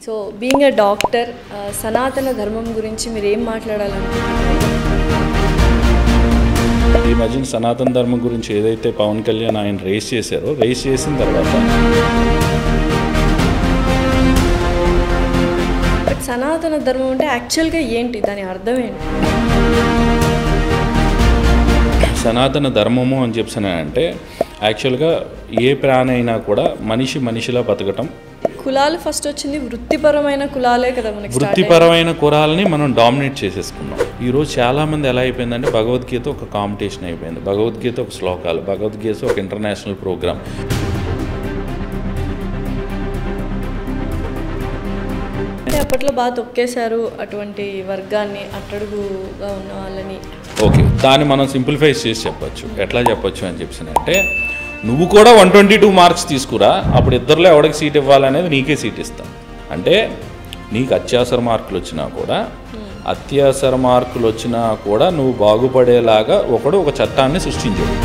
So being a doctor సనాతన ధర్మం గురించి మీరు ఏం మాట్లాడాలనుకుంటున్నారు? ఈ మధ్యన సనాతన ధర్మం గురించి ఏదైతే పవన్ కళ్యాణ్ ఆయన రేస్ చేశారో, రేస్ చేసిన తర్వాత సనాతన ధర్మం అంటే యాక్చువల్గా ఏంటి, దాని అర్థం ఏంటి? సనాతన ధర్మము అని చెప్పానంటే యాక్చువల్గా ఏ ప్రాణి అయినా కూడా మనిషిలా బతకటం. కులాలు ఫస్ట్ వచ్చింది వృత్తిపరమైన కులాలే కదా మనకి. వృత్తిపరమైన కులాలని మనం డామినేట్ చేసేసుకున్నాం. ఈరోజు చాలామంది ఎలా అయిపోయిందంటే భగవద్గీత ఒక కాంపిటీషన్ అయిపోయింది, భగవద్గీత ఒక శ్లోకాలు, భగవద్గీత ఒక ఇంటర్నేషనల్ ప్రోగ్రామ్. అంటే అప్పట్లో బాగా తొక్కేశారు అటువంటి వర్గాన్ని, అట్టడుగుగా ఉన్న వాళ్ళని. ఓకే, దాన్ని మనం సింప్లిఫైజ్ చేసి చెప్పచ్చు. ఎట్లా చెప్పచ్చు అని చెప్పానంటే, నువ్వు కూడా 122 మార్క్స్ తీసుకురా, అప్పుడు ఇద్దరిలో ఎవరికి సీట్ ఇవ్వాలనేది నీకే సీట్ ఇస్తాను. అంటే నీకు అత్యవసర మార్కులు వచ్చినా కూడా నువ్వు బాగుపడేలాగా ఒక చట్టాన్ని సృష్టించావు.